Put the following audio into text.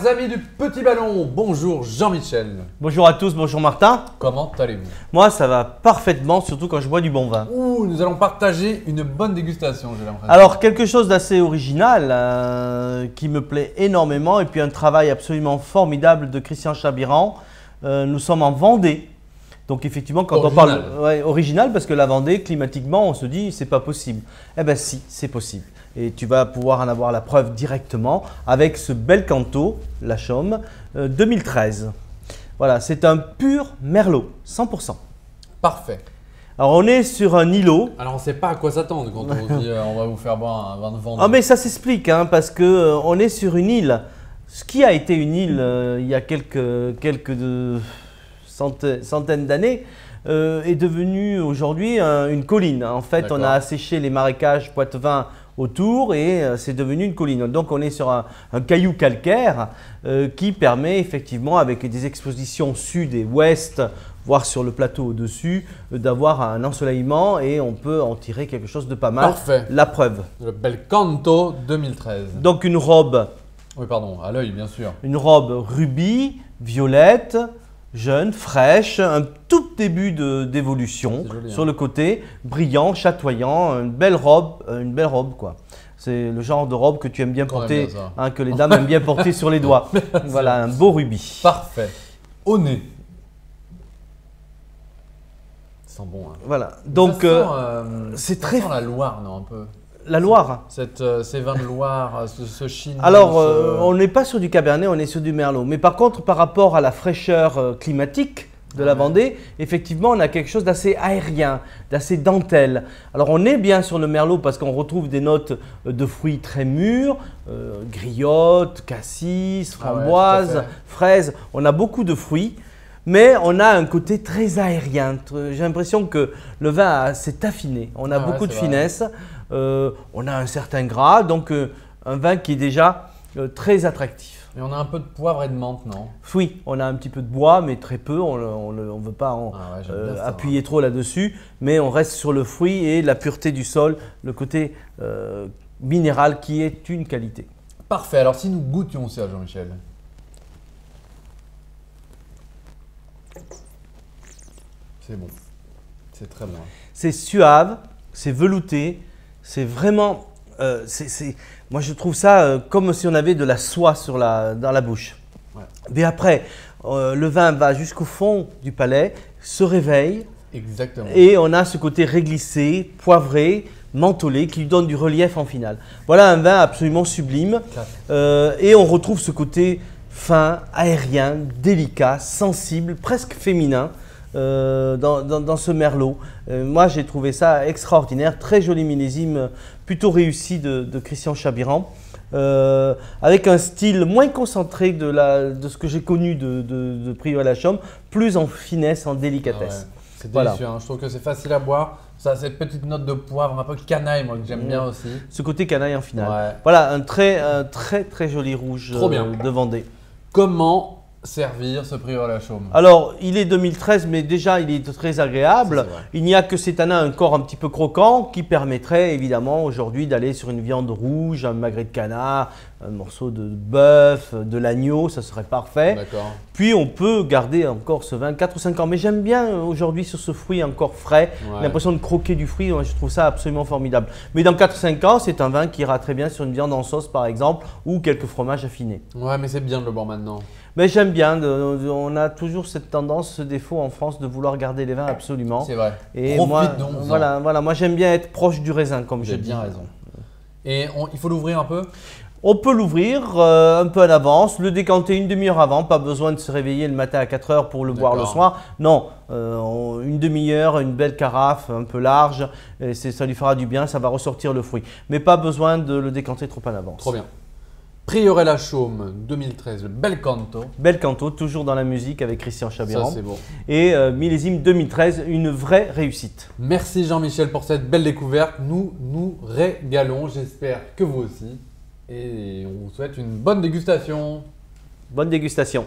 amis du Petit Ballon, bonjour Jean-Michel. Bonjour à tous, bonjour Martin. Comment allez-vous? Moi ça va parfaitement, surtout quand je bois du bon vin. Ouh, nous allons partager une bonne dégustation, j'ai l'impression. Alors quelque chose d'assez original qui me plaît énormément et puis un travail absolument formidable de Christian Chabiran. Nous sommes en Vendée. Donc effectivement, quand original. on parle original, parce que la Vendée, climatiquement, on se dit c'est pas possible. Eh bien si, c'est possible. Et tu vas pouvoir en avoir la preuve directement avec ce bel Canto, la Chaume, 2013. Voilà, c'est un pur Merlot, 100%. Parfait. Alors on est sur un îlot. Alors on ne sait pas à quoi s'attendre quand on dit on va vous faire boire un vin de Vendée. Ah mais ça s'explique, hein, parce que on est sur une île. Ce qui a été une île il y a quelques centaines d'années est devenu aujourd'hui une colline. En fait, on a asséché les marécages poitevins autour et c'est devenu une colline. Donc on est sur un caillou calcaire qui permet effectivement, avec des expositions sud et ouest, voire sur le plateau au-dessus, d'avoir un ensoleillement et on peut en tirer quelque chose de pas mal. Parfait. La preuve. Le bel Canto 2013. Donc une robe. Oui, pardon, à l'œil bien sûr. Une robe rubis, violette, jeune, fraîche, un tout début d'évolution sur le côté, brillant, chatoyant, une belle robe quoi. C'est le genre de robe que tu aimes bien porter, hein, que les dames aiment bien porter sur les doigts. Voilà, un beau rubis. Parfait. Au nez. Ça sent bon. Hein. Voilà, donc c'est très… Ça sent la Loire, non, un peu. La Loire. Ces vins de Loire, ce chine. Alors, on n'est pas sur du Cabernet, on est sur du Merlot. Mais par contre, par rapport à la fraîcheur climatique de la Vendée, effectivement, on a quelque chose d'assez aérien, d'assez dentelle. Alors, on est bien sur le Merlot parce qu'on retrouve des notes de fruits très mûrs, griotte, cassis, framboise, fraises. On a beaucoup de fruits. Mais on a un côté très aérien. J'ai l'impression que le vin s'est affiné. On a beaucoup de finesse. On a un certain gras. Donc, un vin qui est déjà très attractif. Et on a un peu de poivre et de menthe, non? Oui, on a un petit peu de bois, mais très peu. On ne veut pas appuyer trop là-dessus. Mais on reste sur le fruit et la pureté du sol, le côté minéral qui est une qualité. Parfait. Alors, si nous goûtions ça, Jean-Michel. C'est bon, c'est très bon. C'est suave, c'est velouté, c'est vraiment… moi je trouve ça comme si on avait de la soie dans la bouche. Ouais. Mais après, le vin va jusqu'au fond du palais, se réveille. Exactement. Et on a ce côté réglissé, poivré, mentholé qui lui donne du relief en finale. Voilà un vin absolument sublime. Et on retrouve ce côté fin, aérien, délicat, sensible, presque féminin. Dans ce Merlot. Moi, j'ai trouvé ça extraordinaire. Très joli millésime, plutôt réussi de Christian Chabiran. Avec un style moins concentré de ce que j'ai connu de Prieuré-la-Chaume, plus en finesse, en délicatesse. C'est délicieux, hein. Je trouve que c'est facile à boire. Ça a cette petite note de poivre, un peu canaille, moi, que j'aime bien aussi. Ce côté canaille en finale. Voilà, un très joli rouge de Vendée. Comment servir ce Prieuré-la-Chaume? Alors, il est 2013, mais déjà, il est très agréable. Il n'y a que cette année un corps un petit peu croquant qui permettrait évidemment aujourd'hui d'aller sur une viande rouge, un magret de canard, un morceau de bœuf, de l'agneau, ça serait parfait. Puis, on peut garder encore ce vin 4 ou 5 ans. Mais j'aime bien aujourd'hui sur ce fruit encore frais, l'impression de croquer du fruit, je trouve ça absolument formidable. Mais dans 4 ou 5 ans, c'est un vin qui ira très bien sur une viande en sauce par exemple, ou quelques fromages affinés. Ouais, mais c'est bien de le boire maintenant. Mais j'aime bien, on a toujours cette tendance, ce défaut en France de vouloir garder les vins absolument. C'est vrai. Et moi, moi j'aime bien être proche du raisin comme je dis. J'ai bien raison. Et il faut l'ouvrir un peu? On peut l'ouvrir un peu en avance, le décanter une demi-heure avant, pas besoin de se réveiller le matin à 4 heures pour le boire le soir. Non, une demi-heure, une belle carafe un peu large, et ça lui fera du bien, ça va ressortir le fruit. Mais pas besoin de le décanter trop en avance. Trop bien. Prieuré-la-Chaume 2013, le bel Canto. Bel Canto, toujours dans la musique avec Christian Chabiran. Ça, c'est bon. Et millésime 2013, une vraie réussite. Merci Jean-Michel pour cette belle découverte. Nous nous régalons, j'espère que vous aussi. Et on vous souhaite une bonne dégustation. Bonne dégustation.